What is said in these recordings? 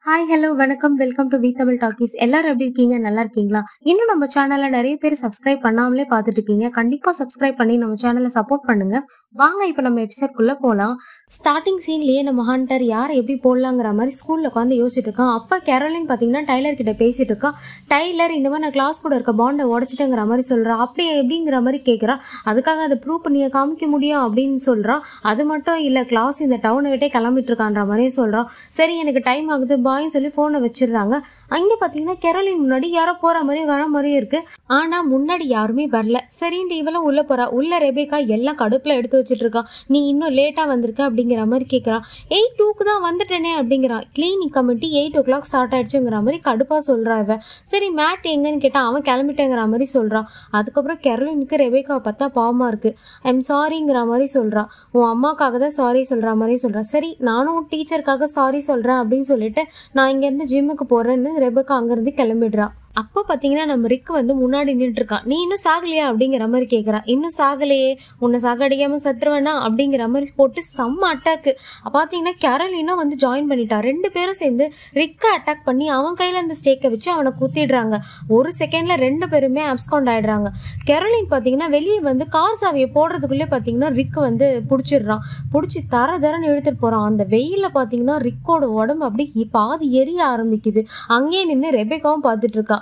Hi, hello, வணக்கம். Welcome to V Tamil talkies. எல்லாரும் எப்படி இருக்கீங்க? நல்லா இருக்கீங்களா? இன்னும் நம்ம சேனல்ல நெறைய பேர் சப்ஸ்கிரைப் பண்ணாமலே பார்த்துட்டு இருக்கீங்க. கண்டிப்பா சப்ஸ்கிரைப் பண்ணி நம்ம சேனல சப்போர்ட் பண்ணுங்க. வாங்க இப்ப நம்ம எபிசோட்குள்ள போலாம். ஸ்டார்டிங் சீன்லயே நம்ம ஹண்டர் யாரை எப்படி போடலாங்கிற மாதிரி ஸ்கூல்ல உட்காந்து யோசிச்சுட்டு இருக்கான். அப்ப கேரோலின் பாத்தீங்கன்னா டைலர் கிட்ட பேசிட்டு இருக்கா. டைலர் இந்த மாதிரி நான் கிளாஸ் கூட இருக்க பாண்டை உடைச்சிட்டேங்கிற மாதிரி சொல்றா. அப்படியே எப்படிங்கிற மாதிரி கேட்கறா. அதுக்காக அதை ப்ரூவ் பண்ணி காமிக்க முடியும் அப்படின்னு சொல்றான். அது மட்டும் இல்ல, கிளாஸ் இந்த டவுனை விட்டே கிளம்பிட்டு இருக்கான்ற மாதிரியே சொல்றான். சரி, எனக்கு டைம் ஆகுது பாய்ன்னு சொல்லி போனை வச்சிடுறாங்க. அங்க பாத்தீங்கன்னா கேரோலின் முன்னாடி யாரோ போற மாதிரி வர மாதிரியே இருக்கு. ஆனா முன்னாடி யாருமே வரல. சரின்ட்டு இவளும் உள்ள போறா. உள்ள ரெபேக்கா எல்லாம் கடுப்புல எடுத்து வச்சிட்டு இருக்கா. நீ இன்னும் லேட்டா வந்திருக்க அப்படிங்கிற மாதிரி கேட்கறான். 8:02 தான் வந்துட்டேனே அப்படிங்கிறான். கிளீனிங் கமிட்டி 8 o'clock ஸ்டார்ட் ஆயிடுச்சுங்கிற மாதிரி கடுப்பா சொல்றா இவ. சரி, மேட் எங்கன்னு கேட்டா அவன் கிளம்பிட்டேங்கிற மாதிரி சொல்றான். அதுக்கப்புறம் கேரோலினுக்கு ரெபேக்காவை பார்த்தா பாவமா இருக்கு. ஐம் சாரிங்கிற மாதிரி சொல்றா. உன் அம்மாக்காக தான் சாரி சொல்ற மாதிரி சொல்றா. சரி, நானும் டீச்சருக்காக சாரி சொல்றேன் அப்படின்னு சொல்லிட்டு நான் இங்க இருந்து ஜிம்முக்கு போறேன்னு ரெபேக்கா அங்கிருந்து கிளம்பிடுறா. அப்போ பார்த்தீங்கன்னா நம்ம ரிக் வந்து முன்னாடி நின்று இருக்கான். நீ இன்னும் சாகலையா அப்படிங்கிற மாதிரி கேட்குறான். இன்னும் சாகலையே, உன்னை சாகடிக்காம சத்துருவேனா அப்படிங்கிற மாதிரி போட்டு செம்ம அட்டாக்கு. பார்த்தீங்கன்னா கேரோலினா வந்து ஜாயின் பண்ணிட்டா. 2 பேரும் சேர்ந்து ரிக்கை அட்டாக் பண்ணி அவன் கையில் அந்த ஸ்டேக்கை வச்சு அவனை குத்திடுறாங்க. ஒரு செகண்ட்ல 2 பேருமே அப்ஸ்காண்ட் ஆயிடுறாங்க. கேரோலின் பார்த்தீங்கன்னா வெளியே வந்து கார் சாவியை போடுறதுக்குள்ளே பார்த்தீங்கன்னா ரிக் வந்து பிடிச்சிடுறான். பிடிச்சி தரன்னு இழுத்துட்டு போறான். அந்த வெயில பார்த்தீங்கன்னா ரிக்கோட உடம்பு அப்படி பாதி எரிய ஆரம்பிக்குது. அங்கேயே நின்று ரெபேக்காவும் பார்த்துட்டு இருக்கா.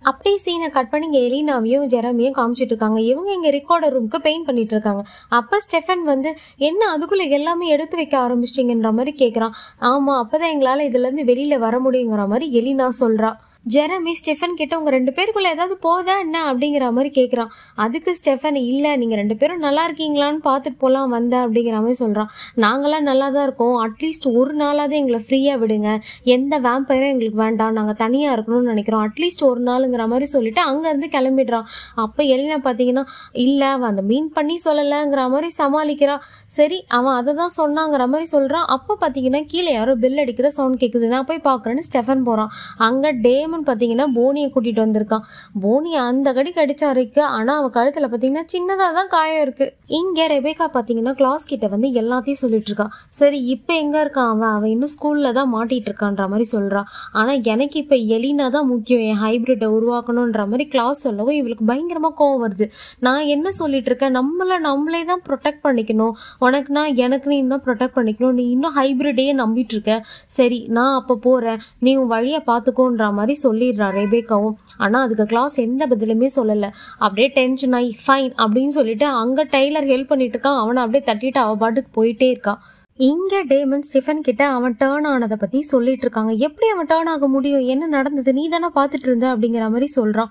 அப்படியே சீனை கட் பண்ணி இங்கே எலினாவையும் ஜெரமியும் காமிச்சிட்டு இருக்காங்க. இவங்க இங்கே ரிக்கார்டர் ரூமுக்கு பெயிண்ட் பண்ணிட்டு இருக்காங்க. அப்போ ஸ்டெஃபன் வந்து என்ன அதுக்குள்ள எல்லாமே எடுத்து வைக்க ஆரம்பிச்சிட்டிங்கன்ற மாதிரி கேட்குறான். ஆமாம், அப்போதான் எங்களால் இதுலேருந்து வெளியில் வர முடியுங்கிற மாதிரி எலினா சொல்கிறா. ஜெரமி ஸ்டெஃபன் கிட்ட உங்க 2 பேருக்குள்ள ஏதாவது போதா என்ன அப்படிங்கிற மாதிரி கேட்குறான். அதுக்கு ஸ்டெஃபன் இல்லை, நீங்கள் 2 பேரும் நல்லா இருக்கீங்களான்னு பார்த்துட்டு போகலாம் வந்தேன் அப்படிங்கிற மாதிரி சொல்கிறான். நாங்களாம் நல்லா தான் இருக்கோம், அட்லீஸ்ட் ஒரு நாளாவது எங்களை ஃப்ரீயாக விடுங்க, எந்த வேம்பயரும் எங்களுக்கு வேண்டாம், நாங்கள் தனியாக இருக்கணும்னு நினைக்கிறோம், அட்லீஸ்ட் ஒரு நாளுங்கிற மாதிரி சொல்லிட்டு அங்கேருந்து கிளம்பிடுறான். அப்போ எலினா பார்த்தீங்கன்னா இல்லை அந்த மீன் பண்ணி சொல்லலைங்கிற மாதிரி சமாளிக்கிறா. சரி, அவன் அதை தான் சொன்னாங்கிற மாதிரி சொல்கிறான். அப்போ பார்த்தீங்கன்னா கீழே யாரோ பெல் அடிக்கிற சவுண்ட் கேட்குது. நான் போய் பார்க்குறேன்னு ஸ்டெஃபன் போகிறான். அங்கே டேமன் பார்த்தீங்கன்னா போனியை கூட்டிட்டு வந்திருக்கான். போனி அந்த கடி கடிச்சா இருக்கு. ஆனா அவ கழுத்துல பார்த்தீங்கன்னா சின்னதா தான் காயம் இருக்கு. இங்க ரெபேக்கா பார்த்தீங்கன்னா கிளாஸ் கிட்ட வந்து எல்லாத்தையும் சொல்லிட்டு இருக்கான். சரி, இப்போ எங்க இருக்கான் அவன் இன்னும் ஸ்கூல்ல தான் மாட்டிட்டு இருக்கான்ற மாதிரி சொல்றான். ஆனா எனக்கு இப்ப எலினா தான் முக்கியம், என் ஹைபிரிட்டை உருவாக்கணும்ன்ற மாதிரி கிளாஸ் சொல்லவும் இவளுக்கு பயங்கரமா கோவம் வருது. நான் என்ன சொல்லிட்டு இருக்கேன், நம்மளே தான் ப்ரொடெக்ட் பண்ணிக்கணும், உனக்குனா எனக்கு நீ தான் ப்ரொடெக்ட் பண்ணிக்கணும், நீ இன்னும் ஹைபிரிட்டையே நம்பிட்டு இருக்க. சரி, நான் அப்போ போறேன், நீ உன் வழியை பார்த்துக்கோன்ற மாதிரி சொல்லிடுறா ரெபேக்காவும். ஆனா அதுக்கு கிளாஸ் எந்த பதிலுமே சொல்லல. அப்படியே டென்ஷன் ஆகி ஃபைன் அப்படின்னு சொல்லிட்டு அங்க டைலர் ஹெல்ப் பண்ணிட்டு இருக்கான். அவனை அப்படியே தட்டிட்டு அவ பாட்டுக்கு போயிட்டே இருக்கா. இங்க டேமன் ஸ்டெஃபன் கிட்ட அவன் டேர்ன் ஆனதை பத்தி சொல்லிட்டு இருக்காங்க. எப்படி அவன் டேர்ன் ஆக முடியும், என்ன நடந்தது, நீ தானே பார்த்துட்டு இருந்த அப்படிங்கிற மாதிரி சொல்றான்.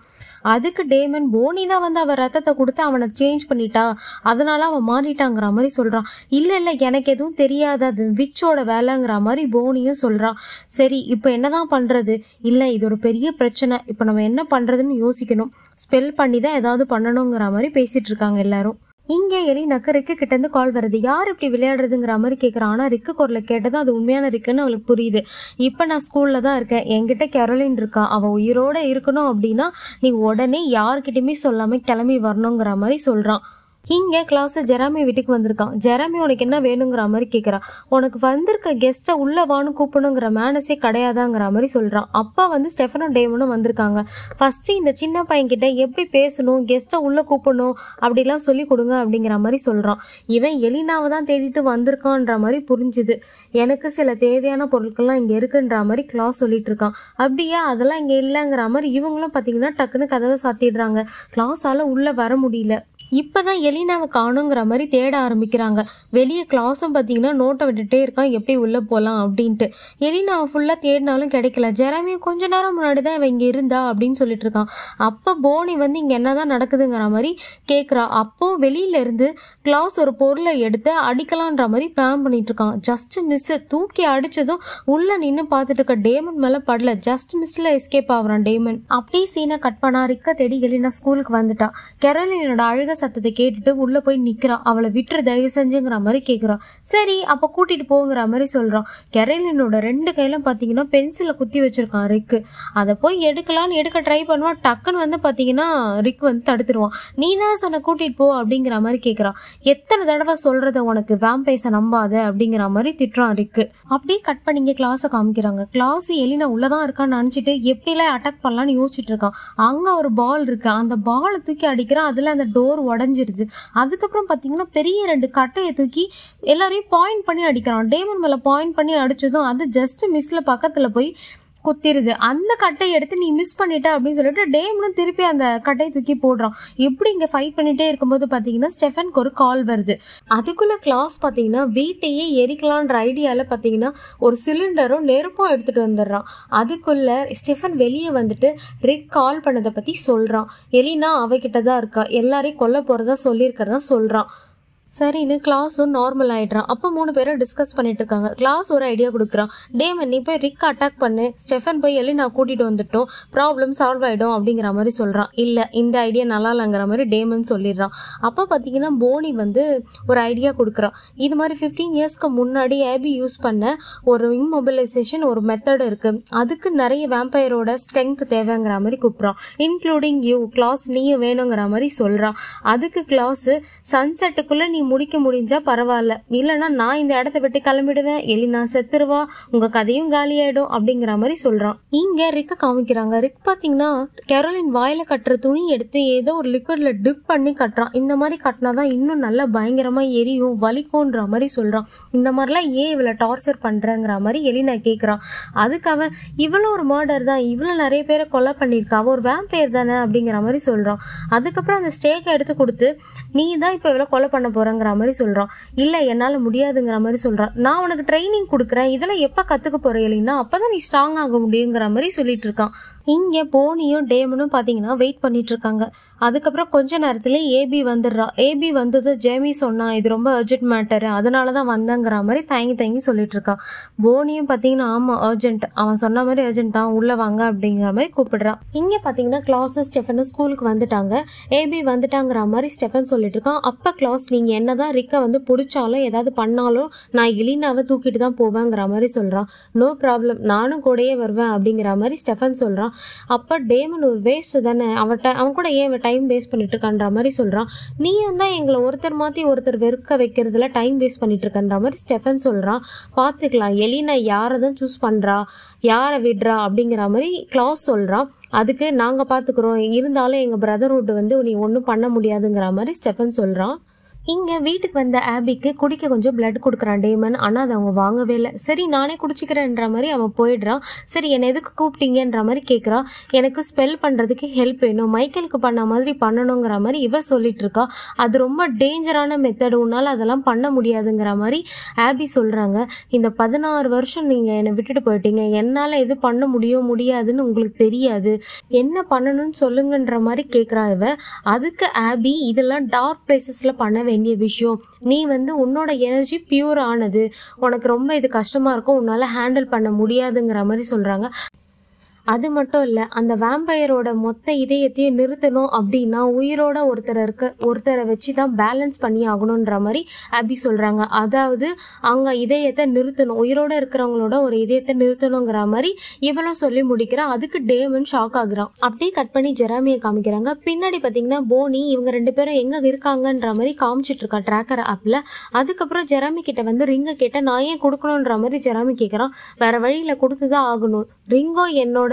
அதுக்கு டேமன் போனி தான் வந்து அவன் ரத்தத்தை கொடுத்து அவனை சேஞ்ச் பண்ணிட்டா, அதனால அவன் மாறிட்டாங்கிற மாதிரி சொல்றான். இல்லை எனக்கு எதுவும் தெரியாது, அது விச்சோட வேலைங்கிற மாதிரி போனியும் சொல்றான். சரி, இப்போ என்னதான் பண்றது, இல்லை இது ஒரு பெரிய பிரச்சனை, இப்போ நம்ம என்ன பண்றதுன்னு யோசிக்கணும், ஸ்பெல் பண்ணி தான் ஏதாவது பண்ணணுங்கிற மாதிரி பேசிட்டு இருக்காங்க எல்லாரும். இங்கே எலினாக்கு ரிக்கு கிட்ட இருந்து கால் வருது. யார் இப்படி விளையாடுறதுங்கிற மாதிரி கேட்குறான். ஆனால் ரிக்கு குரலை கேட்டதும் அது உண்மையான ரிக்குன்னு அவளுக்கு புரியுது. இப்போ நான் ஸ்கூலில் தான் இருக்கேன், என்கிட்ட கேரோலின் இருக்கா, அவள் உயிரோடு இருக்கணும் அப்படின்னா நீ உடனே யார்கிட்டையுமே சொல்லாமல் கிளம்பி வரணுங்கிற மாதிரி சொல்கிறான். இங்கே கிளாஸ் ஜெரமி வீட்டுக்கு வந்திருக்கான். ஜெரமி உனக்கு என்ன வேணுங்கிற மாதிரி கேட்குறான். உனக்கு வந்திருக்க கெஸ்ட்டை உள்ள வான்னு கூப்பிடணுங்கிற மேனஸே கிடையாதாங்கிற மாதிரி சொல்கிறான். அப்பா வந்து ஸ்டெஃபனும் டேமனும் வந்திருக்காங்க. ஃபஸ்ட்டு இந்த சின்ன பையன்கிட்ட எப்படி பேசணும், கெஸ்ட்டை உள்ளே கூப்பிடணும் அப்படிலாம் சொல்லி கொடுங்க அப்படிங்கிற மாதிரி சொல்கிறான். இவன் எலினாவை தான் தேடிட்டு வந்திருக்கான்ற மாதிரி புரிஞ்சுது. எனக்கு சில தேவையான பொருட்கள்லாம் இங்கே இருக்குன்ற மாதிரி கிளாஸ் சொல்லிட்டு இருக்கான். அப்படியே அதெல்லாம் இங்கே இல்லைங்கிற மாதிரி இவங்களும் பார்த்தீங்கன்னா டக்குன்னு கதவை சாத்திடுறாங்க. கிளாஸால் உள்ளே வர முடியல. இப்போதான் எலினாவை காணுங்கிற மாதிரி தேட ஆரம்பிக்கிறாங்க. வெளியே கிளாஸும் பார்த்தீங்கன்னா நோட்டை விட்டுட்டே இருக்கான், எப்படி உள்ளே போகலாம் அப்படின்ட்டு. எலினாவை ஃபுல்லாக தேடினாலும் கிடைக்கல. ஜெரமியும் கொஞ்ச நேரம் முன்னாடி தான் இவன் இங்கே இருந்தா அப்படின்னு சொல்லிட்டு இருக்கான். அப்போ போனி வந்து இங்கே என்னதான் நடக்குதுங்கிற மாதிரி கேட்குறா. அப்போ வெளியில இருந்து கிளாஸ் ஒரு பொருளை எடுத்து அடிக்கலான்ற மாதிரி பிளான் பண்ணிட்டு இருக்கான். ஜஸ்ட் மிஸ், தூக்கி அடிச்சதும் உள்ள நின்று பார்த்துட்டு இருக்க டேமன் மேலே படல. ஜஸ்ட் மிஸ்ல எஸ்கேப் ஆகுறான் டேமன். அப்படியே சீனை கட் பண்ணா ரிக்க தேடி எலினா ஸ்கூலுக்கு வந்துட்டா. கேரோலினோட அழுக சத்தத்தை கேட்டுட்டு உள்ள போய் நிக்கிறான். அவளை விட்டுரு தயவு செஞ்சுங்கிற மாதிரி கேக்குறான். சரி அப்ப கூட்டிட்டு போங்கிற மாதிரி சொல்றான். கெரோலினோட 2 கையிலும் பாத்தீங்கன்னா பென்சிலை குத்தி வச்சிருக்கான் ரிக்கு. அதை போய் எடுக்கலான்னு எடுக்க ட்ரை பண்ணுவான். டக்குன்னு வந்து பாத்தீங்கன்னா ரிக் வந்து தடுத்துருவான். நீ தானே சொன்ன கூட்டிட்டு போ அப்படிங்கிற மாதிரி கேக்குறான். எத்தனை தடவை சொல்றத உனக்கு வேம்பைஸை நம்பாத அப்படிங்கிற மாதிரி திட்டுறான் ரிக்கு. அப்படியே கட் பண்ணிங்க கிளாஸை காமிக்கிறாங்க. கிளாஸ் எலினா உள்ளதான் இருக்கான்னு நினைச்சிட்டு எப்படிலாம் அட்டாக் பண்ணலான்னு யோசிச்சுட்டு இருக்கான். அங்க ஒரு பால் இருக்கு. அந்த பாலை தூக்கி அடிக்கிறான். அதுல அந்த டோர் உடஞ்சிருது. அதுக்கப்புறம் பாத்தீங்கன்னா பெரிய 2 கட்டையை தூக்கி எல்லாரையும் பாயிண்ட் பண்ணி அடிக்கிறான். டேமன் மேல பாயிண்ட் பண்ணி அடிச்சதும் அது ஜஸ்ட் மிஸ்ல பக்கத்துல போய் குத்திருது. அந்த கட்டையை எடுத்து நீ மிஸ் பண்ணிட்ட அப்படின்னு சொல்லிட்டு டேமனும் திருப்பி அந்த கட்டையை தூக்கி போடுறான். எப்படி இங்க ஃபைட் பண்ணிட்டே இருக்கும்போது பாத்தீங்கன்னா ஸ்டெஃபனுக்கு ஒரு கால் வருது. அதுக்குள்ள கிளாஸ் பாத்தீங்கன்னா வீட்டையே எரிக்கலான்ற ஐடியால பாத்தீங்கன்னா ஒரு சிலிண்டரும் நெருப்பும் எடுத்துட்டு வந்துடுறான். அதுக்குள்ள ஸ்டெஃபன் வெளியே வந்துட்டு ரிக் கால் பண்ணதை பத்தி சொல்றான். எலினா அவகிட்டதான் இருக்கா, எல்லாரையும் கொல்ல போறதா சொல்லியிருக்கிறதா சொல்றான். சரின்னு கிளாஸும் நார்மல் ஆயிடுறான். அப்போ 3 பேரும் டிஸ்கஸ் பண்ணிட்டு இருக்காங்க. கிளாஸ் ஒரு ஐடியா கொடுக்குறான். டேமன் நீ போய் ரிக் அட்டாக் பண்ணு, ஸ்டெஃபன் போய் எலினா கூட்டிட்டு வந்துட்டோம், ப்ராப்ளம் சால்வ் ஆயிடும் அப்படிங்கிற மாதிரி சொல்றான். இல்ல இந்த ஐடியா நல்லா இல்லைங்கிற மாதிரி டேமன் சொல்லிடுறான். அப்போ பாத்தீங்கன்னா போனி வந்து ஒரு ஐடியா கொடுக்குறான். இது மாதிரி 15 இயர்ஸ்க்கு முன்னாடி ஆபி யூஸ் பண்ண ஒரு இம்மொபிலைசேஷன் ஒரு மெத்தட் இருக்கு, அதுக்கு நிறைய வேம்பயரோட ஸ்ட்ரென்த் தேவைங்கிற மாதிரி கூப்பிடுறான். இன்க்ளூடிங் யூ கிளாஸ், நீயும் வேணுங்கிற மாதிரி சொல்றான். அதுக்கு கிளாஸ் சன்செட்டுக்குள்ள நீ முடிக்க முடிஞ்சா பரவாயில்ல, இல்லைன்னா நான் இந்த இடத்த விட்டு கிளம்பிடுவேன், எலினா செத்துருவா, உங்க கதையும் காலியாயிடும் அப்படிங்கிற மாதிரி சொல்றான். இங்க ரிக்க காமிக்கிறாங்க. ரிக் பாத்தீங்கன்னா கெரோலின் வாயில கட்டுற துணி எடுத்து ஏதோ ஒரு லிக்விட்ல டிப் பண்ணி கட்டுறான். இந்த மாதிரி கட்டினாதான் இன்னும் நல்லா பயங்கரமா எரியும், வலிக்கும்ன்ற மாதிரி சொல்றான். இந்த மாதிரிலாம் ஏன் இவளை டார்ச்சர் பண்றங்கிற மாதிரி எலினா கேக்குறான். அதுக்கு அவன் இவ்வளவு ஒரு மர்டர் தான், இவ்வளவு நிறைய பேரை கொலை பண்ணிருக்கா, அவ ஒரு வேம்பயர் தானே அப்படிங்கிற மாதிரி சொல்றான். அதுக்கப்புறம் அந்த ஸ்டேக்கை எடுத்து கொடுத்து நீ தான் இப்ப இவளை கொலை பண்ண போறங்கிற மாதிரி சொல்றான். இல்ல என்னால முடியாதுங்கிற மாதிரி சொல்றான். நான் உனக்கு ட்ரைனிங் கொடுக்குறேன், இதெல்லாம் எப்ப கத்துக்க போற இல்லைன்னா அப்பதான் நீ ஸ்ட்ராங் ஆக முடியுங்கிற மாதிரி சொல்லிட்டு இருக்கான். இங்க போனியும் டேமனும் பாத்தீங்கன்னா வெயிட் பண்ணிட்டு இருக்காங்க. அதுக்கப்புறம் கொஞ்ச நேரத்துல ஏபி வந்துடுறா. ஏபி வந்தது ஜேமி சொன்னா இது ரொம்ப அர்ஜென்ட் மேட்டர், அதனாலதான் வந்தங்கிற மாதிரி தயங்கி சொல்லிட்டு இருக்கான். போனியும் பாத்தீங்கன்னா ஆமா அர்ஜென்ட், அவன் சொன்ன மாதிரி அர்ஜென்ட் தான், உள்ள வாங்க அப்படிங்கிற மாதிரி கூப்பிடுறான். இங்க பாத்தீங்கன்னா கிளாஸ் ஸ்டெஃபனும் ஸ்கூலுக்கு வந்துட்டாங்க. ஏபி வந்துட்டாங்கிற மாதிரி ஸ்டெஃபன் சொல்லிட்டு இருக்கான். அப்ப கிளாஸ் நீங்க என்னதான் ரிக்க வந்து பிடிச்சாலும் ஏதாவது பண்ணாலும் நான் எலினாவை தூக்கிட்டு தான் போவேங்கிற மாதிரி சொல்றான். நோ ப்ராப்ளம், நானும் கூடயே வருவேன் அப்படிங்கிற மாதிரி ஸ்டெஃபன் சொல்றான். அப்ப டேமன் ஒரு வேஸ்ட் தானே, அவன் கூட ஏன் டைம் வேஸ்ட் பண்ணிட்டு இருக்கான்ற மாதிரி சொல்றான். நீயும் தான் எங்களை ஒருத்தர் மாத்தி ஒருத்தர் வெறுக்க வைக்கிறதுல டைம் வேஸ்ட் பண்ணிட்டு இருக்கன்ற மாதிரி ஸ்டெஃபன் சொல்றான். பாத்துக்கலாம் எலினா யாரதான் சூஸ் பண்றா, யாரை விடுறா அப்படிங்கிற மாதிரி கிளாஸ் சொல்றான். அதுக்கு நாங்க பாத்துக்கிறோம், இருந்தாலும் எங்க பிரதர்ஹுட் வந்து நீ ஒன்னும் பண்ண முடியாதுங்கிற மாதிரி ஸ்டெஃபன் சொல்றான். இங்க வீட்டுக்கு வந்த ஆபிக்கு குடிக்க கொஞ்சம் பிளட் கொடுக்குறான் டேமன். ஆனா அதை அவங்க வாங்கவே இல்லை. சரி நானே குடிச்சிக்கிறேன்ற மாதிரி அவன் போயிடுறான். சரி என்னை எதுக்கு கூப்பிட்டீங்கன்ற மாதிரி கேட்குறான். எனக்கு ஸ்பெல் பண்றதுக்கு ஹெல்ப் வேணும், மைக்கேலுக்கு பண்ண மாதிரி பண்ணணுங்கிற மாதிரி இவ சொல்லிட்டு இருக்கா. அது ரொம்ப டேஞ்சரான மெத்தட், உன்னால அதெல்லாம் பண்ண முடியாதுங்கிற மாதிரி ஆபி சொல்றாங்க. இந்த 16 வருஷம் நீங்க என்னை விட்டுட்டு போயிட்டீங்க, என்னால எது பண்ண முடியாதுன்னு உங்களுக்கு தெரியாது, என்ன பண்ணணும்னு சொல்லுங்கன்ற மாதிரி கேட்குறா இவ. அதுக்கு ஆபி இதெல்லாம் டார்க் பிளேசஸ்ல பண்ண வேண்டிய விஷயம், நீ வந்து உன்னோட எனர்ஜி பியூர் ஆனது, உனக்கு ரொம்ப இது கஷ்டமா இருக்கும், உன்னால ஹேண்டில் பண்ண முடியாதுங்கிற மாதிரி சொல்றாங்க. அது மட்டும் இல்ல, அந்த வேம்பயரோட மொத்த இதயத்தையும் நிறுத்தணும் அப்படின்னா உயிரோட ஒருத்தரை வச்சுதான் பேலன்ஸ் பண்ணி ஆகணும்ன்ற மாதிரி ஆபி சொல்றாங்க. அதாவது அங்க இதயத்தை நிறுத்தணும், உயிரோட இருக்கிறவங்களோட ஒரு இதயத்தை நிறுத்தணுங்கிற மாதிரி இவளும் சொல்லி முடிக்கிறான். அதுக்கு டேமன் ஷாக் ஆகுறான். அப்படியே கட் பண்ணி ஜெராமியை காமிக்கிறாங்க. பின்னாடி பாத்தீங்கன்னா போனி இவங்க 2 பேரும் எங்க இருக்காங்கன்ற மாதிரி காமிச்சிட்டு இருக்கா ட்ராக்கர் ஆப்ல. அதுக்கப்புறம் ஜெராமி கிட்ட வந்து ரிங்க கேட்ட நான் ஏன் கொடுக்கணும்ன்ற மாதிரி ஜெராமி கேட்கறான். வேற வழியில கொடுத்துதான் ஆகணும், ரிங்கோ என்னோட,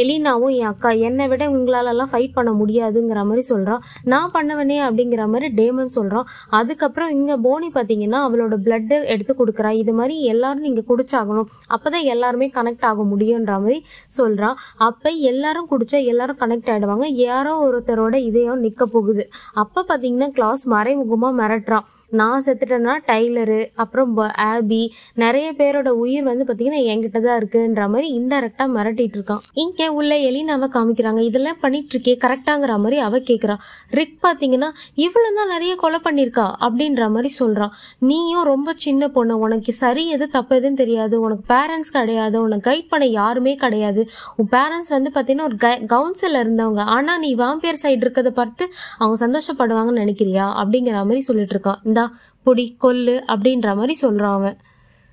எலினாவும் என் அக்கா, என்னை விட உங்களாலெல்லாம் ஃபைட் பண்ண முடியாதுங்கிற மாதிரி சொல்றான். நான் பண்ணுவனே அப்படிங்கிற மாதிரி டேமன் சொல்றான். அதுக்கப்புறம் இங்க போனி பாத்தீங்கன்னா அவளோட பிளட் எடுத்து கொடுக்குறா. இது மாதிரி எல்லாரும் நீங்க குடிச்சாகணும், அப்பதான் எல்லாருமே கனெக்ட் ஆக முடியும்ன்ற மாதிரி சொல்றான். அப்ப எல்லாரும் குடிச்சா எல்லாரும் கனெக்ட் ஆயிடுவாங்க, யாரோ ஒருத்தரோட இதயம் நிக்க போகுது. அப்ப பாத்தீங்கன்னா கிளாஸ் மறைமுகமா மிரட்டுறான். நான் செத்துட்டேன்னா டைலரு அப்புறம் ஆபி நிறைய பேரோட உயிர் வந்து பாத்தீங்கன்னா என்கிட்ட தான் இருக்குன்ற மாதிரி இந்த இன்டைரக்டா மிரட்டிட்டு இருக்கான். இங்க உள்ள எலினாவை காமிக்கிறாங்க. இதெல்லாம் பண்ணிட்டு இருக்கே கரெக்டாங்கிற மாதிரி அவ கேக்குறா. ரிக் பாத்தீங்கன்னா இவ்வளவுதான் நிறைய கொலை பண்ணிருக்கா அப்படின்ற மாதிரி சொல்றான். நீயும் ரொம்ப சின்ன பொண்ணு, உனக்கு சரி எது தப்பு எதுன்னு தெரியாது, உனக்கு பேரண்ட்ஸ் கிடையாது, உனக்கு கைட் பண்ண யாருமே கிடையாது, உன் பேரண்ட்ஸ் வந்து பாத்தீங்கன்னா ஒரு கவுன்சிலர் இருந்தவங்க, ஆனா நீ வாம்பியர் சைடு இருக்கிறத பார்த்து அவங்க சந்தோஷப்படுவாங்கன்னு நினைக்கிறியா அப்படிங்கிற மாதிரி சொல்லிட்டு இருக்கான். இந்தா பொடி கொல்லு அப்படின்ற மாதிரி சொல்றான் அவன்.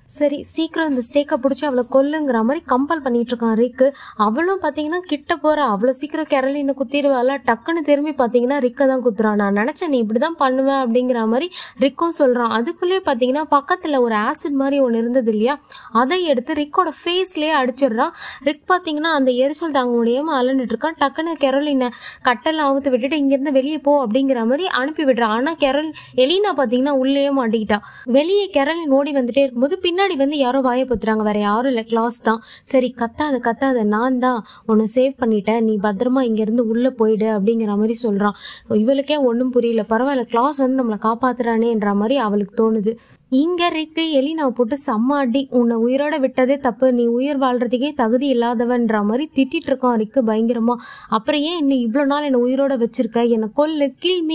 சரி சீக்கிரம் இந்த ஸ்டேக்கை பிடிச்சி அவளை கொல்லுங்கிற மாதிரி கம்பல் பண்ணிட்டு இருக்கான் ரிக்கு. அவளும் பார்த்தீங்கன்னா கிட்ட போறா. அவ்வளோ சீக்கிரம் கேரளினை குத்திடுவாள். டக்குன்னு திரும்பி பார்த்தீங்கன்னா ரிக்கை தான் குத்துறான். நான் நினச்சேன் நீ இப்படி தான் பண்ணுவேன் அப்படிங்கிற மாதிரி ரிக்கும் சொல்கிறான். அதுக்குள்ளேயே பார்த்தீங்கன்னா பக்கத்தில் ஒரு ஆசிட் மாதிரி ஒன்று இருந்தது இல்லையா, அதை எடுத்து ரிக்கோட ஃபேஸ்லேயே அடிச்சிடுறான். ரிக் பார்த்தீங்கன்னா அந்த எரிச்சல் தாங்க முடியாமல் அலண்டுட்டு இருக்கான். டக்குன்னு கேரளினை கட்டெல்லாம் அவுத்து விட்டுட்டு இங்கேருந்து வெளியே போ அப்படிங்கிற மாதிரி அனுப்பி விடுறான். ஆனால் எலினா பார்த்தீங்கன்னா உள்ளேயே மாட்டிக்கிட்டா. வெளியே கேரளின் ஓடி வந்துட்டே இருக்கும்போது பின்னாடி வந்து யாரோ வாயை பத்துறாங்க. வேற யாரும் இல்லை, கிளாஸ் தான். சரி கத்தாத, நான் தான் உன்னை சேவ் பண்ணிட்டேன், நீ பத்திரமா இங்கேருந்து உள்ளே போயிடு அப்படிங்கிற மாதிரி சொல்கிறான். இவளுக்கே ஒன்றும் புரியல. பரவாயில்ல, கிளாஸ் வந்து நம்மளை காப்பாத்துறானேன்ற மாதிரி அவளுக்கு தோணுது. இங்க ரிக்கு எலினாவை போட்டு செம்ம அடி. உன்னை உயிரோட விட்டதே தப்பு, நீ உயிர் வாழ்றதுக்கே தகுதி இல்லாதவன்ற மாதிரி திட்டிட்டு இருக்கான் ரிக்கு பயங்கரமா. அப்புறம் ஏன் இன்னும் இவ்வளோ நாள் என்னை உயிரோட வச்சிருக்க, என்னை கொல்லு, கில்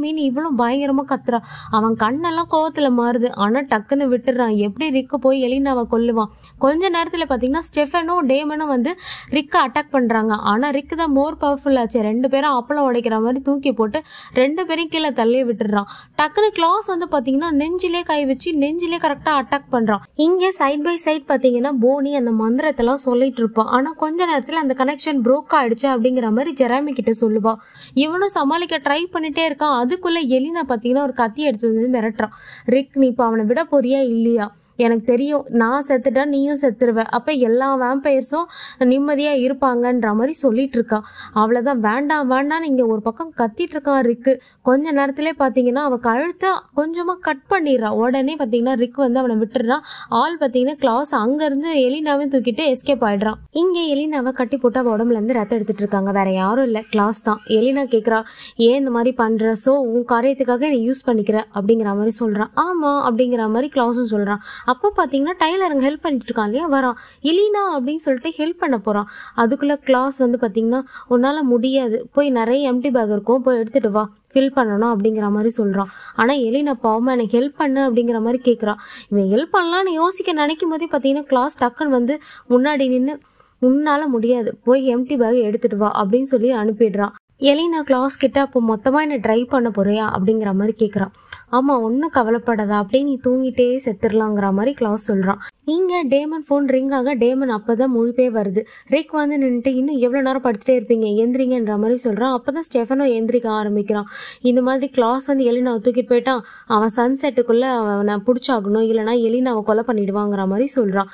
மீன்னு இவ்வளோ பயங்கரமா கத்துறா. அவன் கண்ணெல்லாம் கோவத்துல மாறுது. ஆனா டக்குன்னு விட்டுறான். எப்படி ரிக்கு போய் எலினாவை கொல்லுவான்? கொஞ்ச நேரத்துல பாத்தீங்கன்னா ஸ்டெஃபனும் டேமனும் வந்து ரிக்கை அட்டாக் பண்றாங்க. ஆனா ரிக்கு தான் மோர் பவர்ஃபுல் ஆச்சு. ரெண்டு பேரும் அப்பளம் உடைக்கிற மாதிரி தூக்கி போட்டு ரெண்டு பேரும் கீழே தள்ளி விட்டுறான். டக்குன்னு கிளாஸ் வந்து பாத்தீங்கன்னா நெஞ்சிலே கை வச்சு நெஞ்சிலே கரெக்டா அட்டாக் பண்றான். இங்க சைட் பை சைட் பாத்தீங்கன்னா போனி அந்த மந்திரத்தெல்லாம் சொல்லிட்டு இருப்பான். ஆனா கொஞ்ச நேரத்துல அந்த கனெக்ஷன் ப்ரோக் ஆயிடுச்சு அப்படிங்கிற மாதிரி ஜெராமி கிட்ட சொல்லுவா. இவனும் சமாளிக்க ட்ரை பண்ணிட்டே இருக்கான். அதுக்குள்ள எலினா பாத்தீங்கன்னா ஒரு கத்தி எடுத்து வந்து மிரட்டுறான். ரிக், நீ இப்ப அவனை விட போறியா இல்லையா? எனக்கு தெரியும், நான் செத்துட்டா நீயும் செத்துருவ, அப்ப எல்லா வேம்பயர்ஸும் நிம்மதியா இருப்பாங்கன்ற மாதிரி சொல்லிட்டு இருக்கா. அவ்வளவுதான், வேண்டாம்னு இங்க ஒரு பக்கம் கத்திட்டு இருக்கான் ரிக்கு. கொஞ்ச நேரத்திலே பாத்தீங்கன்னா அவ கழுத்தை கொஞ்சமா கட் பண்ணிடுறா. உடனே பாத்தீங்கன்னா ரிக் வந்து அவனை விட்டுறான். ஆள் பாத்தீங்கன்னா கிளாஸ் அங்க இருந்து எலினாவையும் தூக்கிட்டு எஸ்கேப் ஆயிடுறான். இங்க எலினாவை கட்டி போட்டு அவ உடம்புல இருந்து ரத்தம் எடுத்துட்டு இருக்காங்க. வேற யாரும் இல்ல, கிளாஸ் தான். எலினா கேக்குறா, ஏன் இந்த மாதிரி பண்ற? சோ உன் காரியத்துக்காக நீ யூஸ் பண்ணிக்கிற அப்படிங்கிற மாதிரி சொல்றான். ஆமா அப்படிங்கிற மாதிரி கிளாஸும் சொல்றான். அப்போ பார்த்தீங்கன்னா டைலர் அங்கே ஹெல்ப் பண்ணிட்டு இருக்கான் இல்லையா, வரான். எலினா அப்படின்னு சொல்லிட்டு ஹெல்ப் பண்ண போகிறான். அதுக்குள்ளே கிளாஸ் வந்து பார்த்தீங்கன்னா உன்னால் முடியாது, போய் நிறைய எம்டி பேக் இருக்கும், போய் எடுத்துகிட்டு வா, ஃபில் பண்ணணும் அப்படிங்கிற மாதிரி சொல்கிறான். ஆனால் எலினா பாவமா எனக்கு ஹெல்ப் பண்ணு அப்படிங்கிற மாதிரி கேட்குறான். இவன் ஹெல்ப் பண்ணலான்னு யோசிக்க நினைக்கும் போதே பார்த்தீங்கன்னா கிளாஸ் டக்குன்னு வந்து முன்னாடி நின்று உன்னால் முடியாது, போய் எம்டி பேக் எடுத்துகிட்டு வா அப்படின்னு சொல்லி அனுப்பிடுறான். எலினா கிளாஸ் கிட்ட அப்போ மொத்தமாக என்ன ட்ரைவ் பண்ண போறியா அப்படிங்கிற மாதிரி கேட்குறான். ஆமாம், ஒன்றும் கவலைப்படாதா, அப்படியே நீ தூங்கிட்டே செத்துடலாங்கிற மாதிரி கிளாஸ் சொல்கிறான். இங்கே டேமன் ஃபோன் ரிங் ஆக டேமன் அப்போ தான் முழிப்பே வருது. ரிக் வந்து நின்றுட்டு இன்னும் எவ்வளோ நேரம் படுத்துட்டே இருப்பீங்க, எந்திரிங்கன்ற மாதிரி சொல்கிறான். அப்போ தான் ஸ்டெஃபனோ எந்திரிக்க ஆரம்பிக்கிறான். இந்த மாதிரி கிளாஸ் வந்து எலினாவை தூக்கிட்டு போயிட்டான், அவன் சன்செட்டுக்குள்ளே அவனை பிடிச்சாகணும், இல்லைனா எலினாவை கொலை பண்ணிடுவாங்கிற மாதிரி சொல்கிறான்.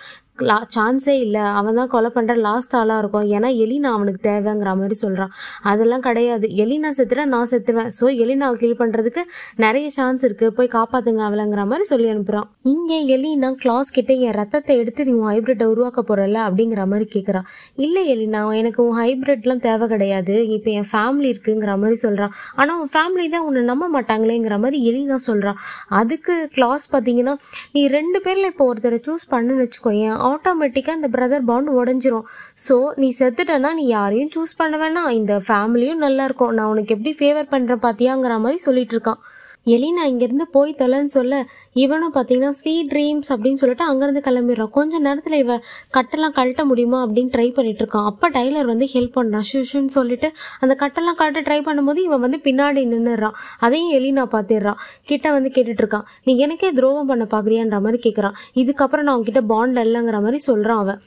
சான்ஸே இல்லை, அவன் தான் கொலை பண்ணுற லாஸ்ட் ஆளாக இருக்கும், ஏன்னா எலினா அவனுக்கு தேவைங்கிற மாதிரி சொல்கிறான். அதெல்லாம் கிடையாது, எலினா செத்துட்டா நான் செத்துவேன், ஸோ எலினாவை கில் பண்ணுறதுக்கு நிறைய சான்ஸ் இருக்குது, போய் காப்பாற்றுங்க அவளைங்கிற மாதிரி சொல்லி அனுப்புகிறான். இங்கே எலினா கிளாஸ் கிட்டே என் ரத்தத்தை எடுத்து நீ உன் ஹைப்ரிட்டை உருவாக்க போகிறல்ல அப்படிங்கிற மாதிரி கேட்குறான். இல்லை எலினா, எனக்கு உன் ஹைப்ரிட்லாம் தேவை கிடையாது, இப்போ என் ஃபேமிலி இருக்குங்கிற மாதிரி சொல்கிறான். ஆனால் உன் ஃபேமிலி தான் உன்னை நம்ப மாட்டாங்களேங்கிற மாதிரி எலினா சொல்கிறான். அதுக்கு கிளாஸ் பார்த்தீங்கன்னா, நீ ரெண்டு பேரில் இப்போ ஒருத்தரை சூஸ் பண்ணுன்னு வச்சுக்கோயேன், ஆட்டோமேட்டிக்காக இந்த பிரதர் பாண்ட் உடஞ்சிரும். ஸோ நீ செத்துட்டனா நீ யாரையும் சூஸ் பண்ண வேணாம், இந்த ஃபேமிலியும் நல்லா இருக்கும், நான் உனக்கு எப்படி ஃபேவர் பண்ணுறேன் பார்த்தியாங்கிற மாதிரி சொல்லிட்டு இருக்கான். எலினா இங்கேருந்து போய் தொலைன்னு சொல்ல இவனும் பார்த்தீங்கன்னா ஸ்வீட் ட்ரீம்ஸ் அப்படின்னு சொல்லிட்டு அங்கேருந்து கிளம்பிடுறான். கொஞ்சம் நேரத்தில் இவன் கட்டெல்லாம் கழட்ட முடியுமா அப்படின்னு ட்ரை பண்ணிட்டு இருக்கான். அப்போ டைலர் வந்து ஹெல்ப் பண்ணுறான். ஷூஷுன்னு சொல்லிட்டு அந்த கட்டெல்லாம் கழட்ட ட்ரை பண்ணும்போது இவன் வந்து பின்னாடி நின்றுறான். அதையும் எலினா பார்த்துடுறான். கிட்ட வந்து கேட்டுட்டு இருக்கான், நீ எனக்கே துரோகம் பண்ண பார்க்குறியான்ற மாதிரி கேட்குறான். இதுக்கப்புறம் நான் அவன்கிட்ட பாண்ட் இல்லைங்கிற மாதிரி சொல்கிறான் அவன்.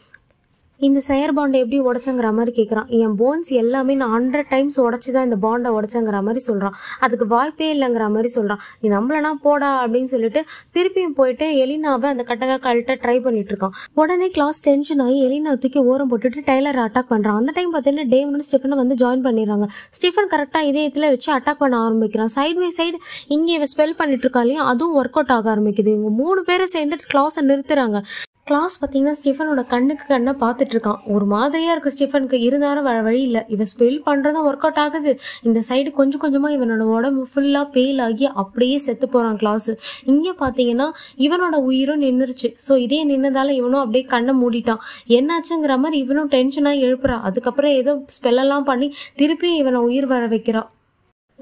இந்த செயர் பாண்டை எப்படி உடைச்சங்கிற மாதிரி கேட்குறான். என் போன்ஸ் எல்லாமே நான் 100 டைம்ஸ் உடச்சி தான் இந்த பாண்டை உடைச்சங்கிற மாதிரி சொல்கிறான். அதுக்கு வாய்ப்பே இல்லைங்கிற மாதிரி சொல்கிறான். நீ நம்மளனா போடா அப்படின்னு சொல்லிட்டு திருப்பியும் போயிட்டு எலினாவை அந்த கட்டளை கழட்ட ட்ரை பண்ணிட்டு இருக்கான். உடனே கிளாஸ் டென்ஷன் ஆகி எலினா தூக்கி ஓரம் போட்டுட்டு டைலரை அட்டாக் பண்ணுறான். அந்த டைம் பார்த்தீங்கன்னா டேமன் ஸ்டெஃபனை வந்து ஜாயின் பண்ணிடுறாங்க. ஸ்டெஃபன் கரெக்டாக இதயத்தில் வச்சு அட்டாக் பண்ண ஆரம்பிக்கிறான். சைட் பை சைடு இங்கே இவன் ஸ்பெல் பண்ணிட்டு இருக்காலையும் அதுவும் ஒர்க் அவுட் ஆக ஆரம்பிக்குது. இவங்க 3 பேரை சேர்ந்து கிளாஸை நிறுத்துறாங்க. கிளாஸ் பார்த்தீங்கன்னா ஸ்டெஃபனோட கண்ணுக்கு கண்ணை பார்த்துட்டு இருக்கான். ஒரு மாதிரியா இருக்கு ஸ்டெஃபனுக்கு. இருந்தாலும் வேற வழி இல்லை. இவன் ஸ்பெல் பண்ணுறதும் ஒர்க் அவுட் ஆகுது. இந்த சைடு கொஞ்சம் கொஞ்சமாக இவனோட உடம்பு ஃபுல்லாக பேல் ஆகி அப்படியே செத்து போகிறான் கிளாஸ். இங்கே பார்த்தீங்கன்னா இவனோட உயிரும் நின்றுச்சு. ஸோ இதே நின்னதால இவனும் அப்படியே கண்ணை மூடிட்டான். என்னாச்சுங்கிற மாதிரி இவனும் டென்ஷனாக எழுப்புறான். அதுக்கப்புறம் ஏதோ ஸ்பெல்லெல்லாம் பண்ணி திருப்பியும் இவனை உயிர் வர வைக்கிறான்.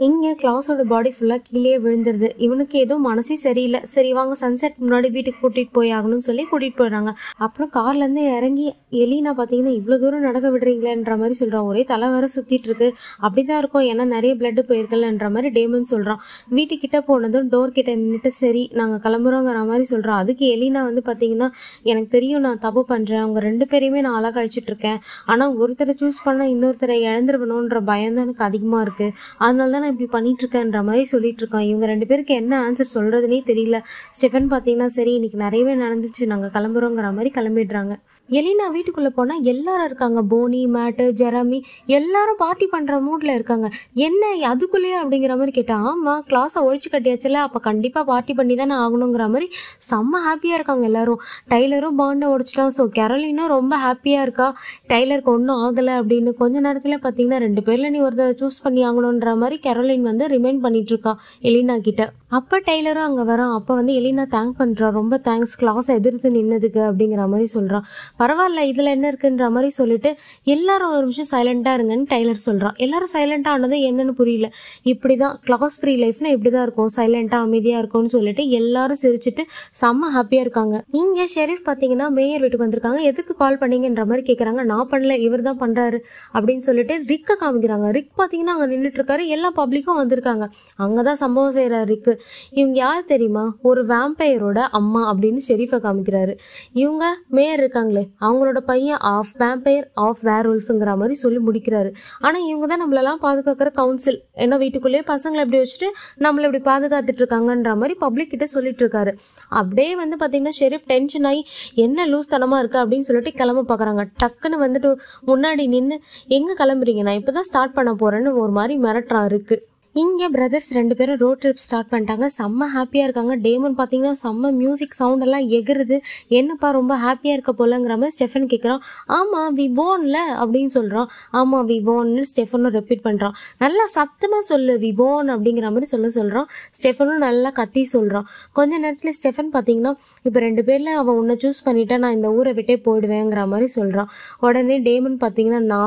இங்கே கிளாஸோட பாடி ஃபுல்லாக கீழே விழுந்துருது. இவனுக்கு ஏதோ மனசே சரியில்லை. சரி வாங்க சன்செட் முன்னாடி வீட்டுக்கு கூட்டிகிட்டு போய் ஆகணும்னு சொல்லி கூட்டிகிட்டு போயிடுறாங்க. அப்புறம் கார்லேருந்து இறங்கி எலினா பார்த்தீங்கன்னா இவ்வளோ தூரம் நடக்க விடுறீங்களேன்ற மாதிரி சொல்கிறான். ஒரே தலை வர சுற்றிட்டு இருக்கு. அப்படி தான் இருக்கும், ஏன்னா நிறைய பிளட்டு போயிருக்கலன்ற மாதிரி டேமன் சொல்கிறான். வீட்டுக்கிட்ட போனதும் டோர் கிட்ட நின்றுட்டு சரி நாங்கள் கிளம்புறோங்கிற மாதிரி சொல்கிறான். அதுக்கு எலினா வந்து பார்த்தீங்கன்னா எனக்கு தெரியும் நான் தப்பு பண்ணுறேன், அவங்க 2 பேரையுமே நான் அழகாக இருக்கேன். ஆனால் ஒருத்தரை சூஸ் பண்ணால் இன்னொருத்தரை இழந்துருவணுன்ற பயம் தான் எனக்கு அதிகமாக இருக்குது. அதனால தான் நான் இப்படி பண்ணிட்டு இருக்கேன்ற மாதிரி சொல்லிட்டு இருக்கான். இவங்க 2 பேருக்கு என்ன ஆன்சர் சொல்றதுனே தெரியல. ஸ்டெஃபன் பார்த்தீங்கன்னா சரி இன்னைக்கு நிறையவே நடந்துச்சு, நாங்கள் கிளம்புறோங்கிற மாதிரி கிளம்பிடுறாங்க. எலினா வீட்டுக்குள்ளே போனால் எல்லாரும் இருக்காங்க. போனி, மேட்டு, ஜெரமி எல்லாரும் பார்ட்டி பண்ணுற மூடில் இருக்காங்க. என்ன அதுக்குள்ளேயே அப்படிங்கிற மாதிரி கேட்டால் ஆமாம் கிளாஸை ஒழிச்சு கட்டியாச்சுல, அப்போ கண்டிப்பாக பார்ட்டி பண்ணி தானே ஆகணுங்கிற மாதிரி செம்ம ஹாப்பியாக இருக்காங்க எல்லாரும். டைலரும் பாண்டை உடைச்சிட்டான். ஸோ கெரோலினும் ரொம்ப ஹாப்பியாக இருக்கா. டைலருக்கு ஒன்றும் ஆகலை அப்படின்னு. கொஞ்ச நேரத்தில் பார்த்தீங்கன்னா 2 பேரில் நீ ஒருத்தரை சூஸ் பண்ணி ஆகணுன்ற மாதிரி கெரோலின் வந்து ரிமைண்ட் பண்ணிட்டு இருக்கா எலினா கிட்ட. அப்போ டைலரும் அங்கே வரான். அப்போ வந்து எலினா தேங்க் பண்ணுறா. ரொம்ப தேங்க்ஸ் கிளாஸை எதிர்த்து நின்னதுக்கு அப்படிங்கிற மாதிரி சொல்கிறான். பரவாயில்ல இதில் என்ன இருக்குன்ற மாதிரி சொல்லிட்டு எல்லாரும் ஒரு நிமிஷம் சைலண்டாக இருங்கன்னு டைலர் சொல்கிறான். எல்லாரும் சைலண்டாக ஆனது என்னன்னு புரியல. இப்படி தான் கிளாஸ் ஃப்ரீ லைஃப்னா இப்படி தான் இருக்கும், சைலண்டாக அமைதியாக இருக்கும்னு சொல்லிட்டு எல்லாரும் சிரிச்சுட்டு செம்ம ஹாப்பியாக இருக்காங்க. இங்கே ஷெரீஃப் பார்த்தீங்கன்னா மேயர் வீட்டுக்கு வந்திருக்காங்க. எதுக்கு கால் பண்ணீங்கன்ற மாதிரி கேட்குறாங்க. நான் பண்ணல, இவர் தான் பண்ணுறாரு அப்படின்னு சொல்லிட்டு ரிக்கை காமிக்கிறாங்க. ரிக் பார்த்தீங்கன்னா அங்கே நின்றுட்டு இருக்காரு. எல்லா பப்ளிக்கும் வந்திருக்காங்க. அங்கே தான் சம்பவம் செய்கிறார் ரிக்கு. இவங்க யார் தெரியுமா, ஒரு வேம்பையரோட அம்மா அப்படின்னு ஷெரீஃபை காமிக்கிறாரு. இவங்க மேயர் இருக்காங்களே அவங்களோட பையன் ஆஃப் வேம்பையர் ஆஃப் வேர்வொல்ஃப்ங்கிற மாதிரி சொல்லி முடிக்கிறாரு. ஆனால் இவங்க தான் நம்மளெல்லாம் பாதுகாக்கிற கவுன்சில். ஏன்னா வீட்டுக்குள்ளேயே பசங்களை எப்படி வச்சுட்டு நம்மளை இப்படி பாதுகாத்துட்டு இருக்காங்கன்ற மாதிரி பப்ளிக் கிட்ட சொல்லிட்டு இருக்காரு. அப்படியே வந்து பார்த்தீங்கன்னா ஷெரீஃப் டென்ஷன் ஆகி என்ன லூஸ் தனமாக இருக்குது அப்படின்னு சொல்லிட்டு கிளம்ப பார்க்குறாங்க. டக்குன்னு வந்துட்டு முன்னாடி நின்று எங்கே கிளம்புறீங்க, நான் இப்போ தான் ஸ்டார்ட் பண்ண போகிறேன்னு ஒரு மாதிரி மிரட்டுறான் இருக்கு. இங்கே பிரதர்ஸ் 2 பேரும் ரோட் ட்ரிப் ஸ்டார்ட் பண்ணிட்டாங்க. செம்ம ஹாப்பியாக இருக்காங்க. டேமன் பார்த்தீங்கன்னா செம்ம மியூசிக் சவுண்ட் எல்லாம் எகுறுது. என்னப்பா ரொம்ப ஹாப்பியாக இருக்க போலங்கிற மாதிரி ஸ்டெஃபன் கேட்குறான். ஆமாம் வி வோன்ல அப்படின்னு சொல்கிறான். ஆமாம் வி வோன்னு ஸ்டெஃபனும் ரிப்பீட் பண்ணுறான். நல்லா சத்தமாக சொல்லு வி வோன் அப்படிங்கிற மாதிரி சொல்கிறான். ஸ்டெஃபனும் நல்லா கத்தி சொல்கிறான். கொஞ்ச நேரத்தில் ஸ்டெஃபன் பார்த்தீங்கன்னா இப்போ 2 பேரில் அவன் உன்னை சூஸ் பண்ணிட்டா நான் இந்த ஊரை விட்டே போயிடுவேங்கிற மாதிரி சொல்கிறான். உடனே டேமன் பார்த்தீங்கன்னா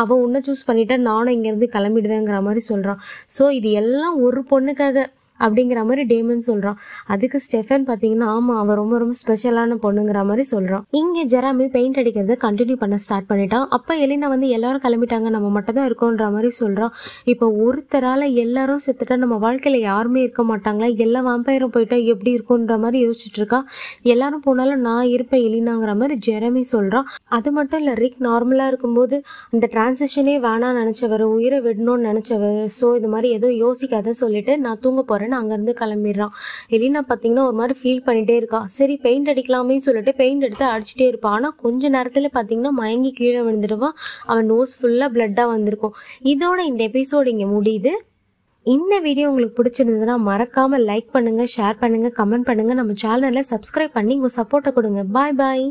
அவன் உன்னை சூஸ் பண்ணிட்டா நானும் இங்கேருந்து கிளம்பிடுவேங்கிற மாதிரி சொல்கிறான். ஸோ இது எல்லாம் ஒரு பொண்ணுக்காக அப்படிங்கிற மாதிரி டேமன் சொல்கிறான். அதுக்கு ஸ்டெஃபன் பார்த்தீங்கன்னா ஆமாம் அவன் ரொம்ப ரொம்ப ஸ்பெஷலான பொண்ணுங்கிற மாதிரி சொல்கிறான். இங்கே ஜெராமி பெயிண்ட் அடிக்கிறத கண்டினியூ பண்ண ஸ்டார்ட் பண்ணிட்டான். அப்போ எலினா வந்து எல்லாரும் கிளம்பிட்டாங்க, நம்ம மட்டும் தான் இருக்கோன்ற மாதிரி சொல்கிறான். இப்போ ஒருத்தரால் எல்லாரும் செத்துட்டா நம்ம வாழ்க்கையில் யாருமே இருக்க மாட்டாங்களா, எல்லா வாம்பயரும் போயிட்டா எப்படி இருக்குன்ற மாதிரி யோசிச்சுட்டு இருக்கா. எல்லாரும் போனாலும் நான் இருப்பேன் எலினாங்கிற மாதிரி ஜெரமி சொல்கிறான். அது மட்டும் இல்லை ரிக் நார்மலாக இருக்கும்போது அந்த டிரான்சிஷனே வேணான்னு நினச்சவர், உயிரை விடணும்னு நினச்சவர். ஸோ இது மாதிரி எதுவும் யோசிக்காத சொல்லிட்டு நான் தூங்க போகிறேன் அங்கேருந்து கிளம்பிடுறான். எலினா பார்த்தீங்கன்னா ஒரு மாதிரி ஃபீல் பண்ணிகிட்டே இருக்கா. சரி பெயிண்ட் அடிக்கலாமே சொல்லிட்டு பெயிண்ட் எடுத்து அடிச்சுட்டே இருப்பான். ஆனால் கொஞ்ச நேரத்தில் பார்த்தீங்கன்னா மயங்கி கீழே விழுந்துடுவான். அவன் நோஸ் ஃபுல்லாக பிளட்டாக வந்திருக்கும். இதோட இந்த எபிசோடு இங்கே முடியுது. இந்த வீடியோ உங்களுக்கு பிடிச்சிருந்ததுன்னா மறக்காமல் லைக் பண்ணுங்கள், ஷேர் பண்ணுங்கள், கமெண்ட் பண்ணுங்கள். நம்ம சேனலை சப்ஸ்கிரைப் பண்ணி உங்கள் சப்போர்ட்டை கொடுங்க. பாய் பாய்.